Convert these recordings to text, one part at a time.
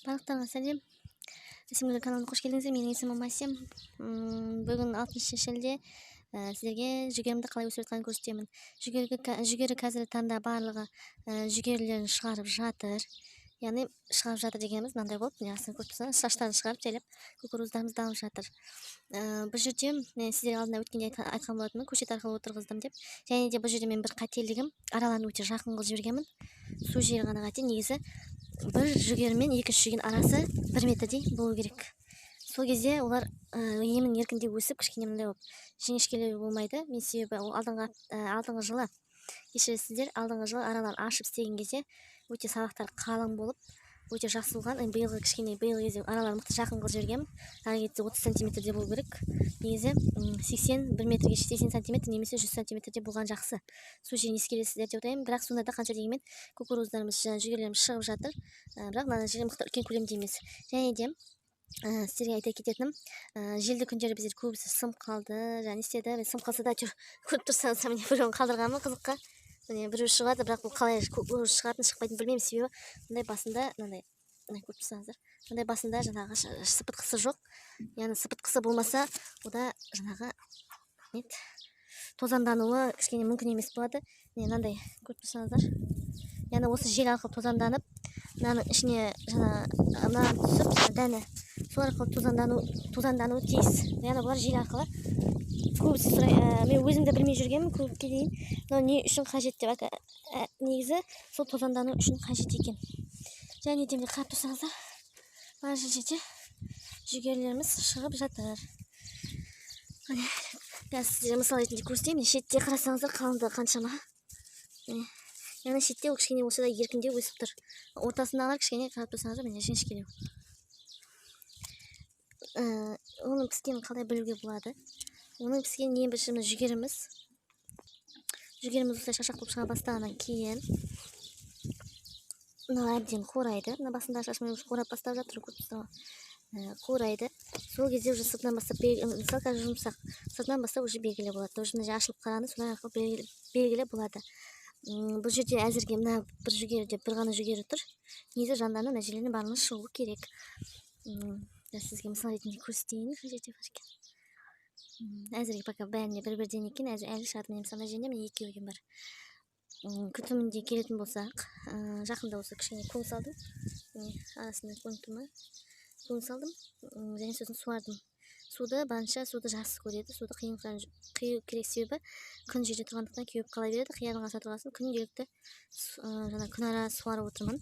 Барлықтарыңа сәлем. Сіңлілер каналына қош келдіңіздер. Менің есімім Асем. Бүгін 6 шілде сіздерге жүгерімді қалай өсіріп жатқанын көрсетемін. Жүгері қазіргі таңда барлығы жүгерілерін шығарып жатыр. Яғни шығарып жатыр дегеніміз мынандай болып, астын көріп тұрсаңыз, шаштарын шығарып жайлап кукуруздарымызды алып жатыр. Бұл жерде мен сіздерге алдында өткенде айтқан болатынмын, көшет арқылы отырғыздым деп. Және де бұл жерде мен бір қателігім, араларын өте жақын қылып жібергенмін. Су жері ғана қате, негізі бір жүгері мен екінші жүгерінің арасы 1 метрдей болу керек. Сол кезде олар емін еркіндеп өсіп, кішкене мындай болып жіңішкелеу болмайды. Мен себебі алдыңғы жылы, кешіресіздер, алдыңғы жылы араларын ашып істеген кезде өте сабақтар қалың болып, өте жақсы болған. Биылғы кезде араларын мықты жақын қылып жібергенмін. Ары кетсе 30 сантиметрде болу керек. Негізі 1 метрге 80 сантиметр немесе 100 сантиметрде болған жақсы. Су жерін ескересіздер деп отырайын. Бірақ сонда да қанша дегенмен кукуруздарымыз, жүгерлеріміз шығып жатыр. Бірақ мына жерде мықты үлкен көлемде емес. Және де сіздерге айта кететінім, желді күндері біздер көбісі сынып қалды. Және істеді. Сынып қалса да көріп тұрсаңыз, міне біреуін қалдырғанмын қызыққа. Міне біреу шығады, бірақ бұл қалай шығатынын шықпайтынын білмеймін. Себебі мындай басында, мындай көріп тұрсаңыздар, мындай басында жаңағы сыпытқысы жоқ. Яғни сыпытқысы болмаса, ода жаңағы тозаңдануы кішкене мүмкін емес болады. Мынандай көріп тұрсаңыздар. Яғни осы жел арқылы тозаңданып, мынаның ішіне жаңа түсіп, дәні сол арқылы тозаңдануы тиіс. Яғни бұлар жел арқылы көбісі мен өзім де білмей жүргенмін көпке дейін. Но не үшін қажет деп негізі сол тозаңдану үшін қажет екен. Және де қарап тұрсаңыздар, бар жерде жүгерлеріміз шығып жатыр. Қазір сіздерге мысал ретінде көрсетейін. Шетте қарасаңыздар, қалыңдығы қаншама. Яғни шетте ол кішкене болса да еркіндеу өсіп тұр. Ортасындағылар кішкене қарап тұрсаңыздар, міне жіңішкелеу. Оның піскенін қалай білуге болады? Оның піскен ең бірінші жүгеріміз. Жүгеріміз осылай шашақ болып шыға бастағаннан кейін мына әбден қурайды. Мына басында шашымен қурап бастап жатыр, қурайды. Сол кезде уже сыртынан бастап, мысалы қазір жұмсақ, сыртынан бастап уже белгілі болады. Уже ашылып қарағанда содан арқылы белгілі болады. Бұл жерде әзірге мына бір жүгеріде бір ғана жүгері тұр. Негізі жандарынан мына жерлеріне барлығы шығуы керек. Сізге мысал ретінде көрсетейін. Әзірге пока бәріне бір-бірден екен, әлі шығады. Мен мысалы жерінде мен екеуі бар. Күтімінде келетін болсақ, жақында осы кішкене көң салдым. Арасында көң салдым. Және сосын суардым. Суды барынша жақсы көреді. Суды қиын керек, себебі күн жерде тұрғандықтан кеуіп қала береді. Қиядың аса тұрғасын күнделікті күнара суарып отырмын.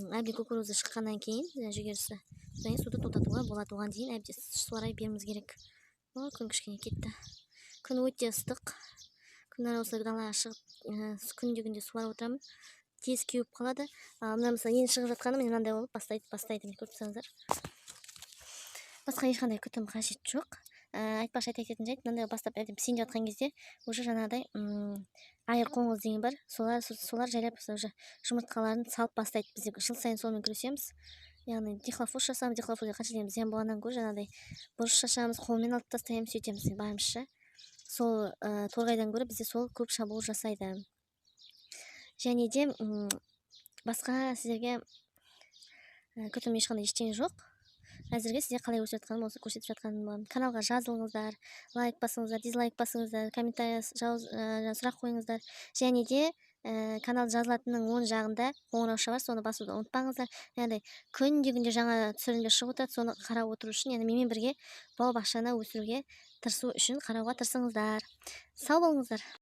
Әбден кукуруза шыққаннан кейін жүгерісі суды тоқтатуға болады. Оған дейін әбден суарай беруіміз керек. Күн кішкене кетті. Күн өте ыстық. Күнара осы далаға шығып күнде суарып отырамын. Тез кеуіп қалады. Мына мысалы ең шығып жатқаны мынандай болып бастайды. Көріп тұрсаңыздар. Басқа ешқандай күтім қажет жоқ. Айтпақшы айта кететін жайт, мынандай бастап пісейін деп жатқан кезде уже жаңағыдай айыр қоңыз деген бар. Солар жайлап уже жұмыртқаларын салып бастайды. Біз жыл сайын сонымен күресеміз. Яғни дихлофос жасаймыз. Дихлофос қанша дегенде зиян болғаннан гөрі жаңағыдай бұрыш шашамыз, қолмен алып тастаймыз, сөйтеміз барымызша. Сол торғайдан гөрі бізде сол көп шабуыл жасайды. Және де басқа сіздерге күтім ешқандай ештеңе жоқ. Әзірге сіздер қалай өсіп жатқаным осы көрсетіп жатқаным боламын. Каналға жазылыңыздар, лайк басыңыздар, дизлайк басыңыздар, комментария сұрақ қойыңыздар. Және де канал жазылатынның оң жағында қоңырауша бар, соны басуды ұмытпаңыздар. Яғни күнде жаңа түсірілімдер шығып отырады, соны қарап отыру үшін, яғни менімен бірге бау-бақшаны өсіруге тырысу үшін қарауға тырысыңыздар. Сау болыңыздар.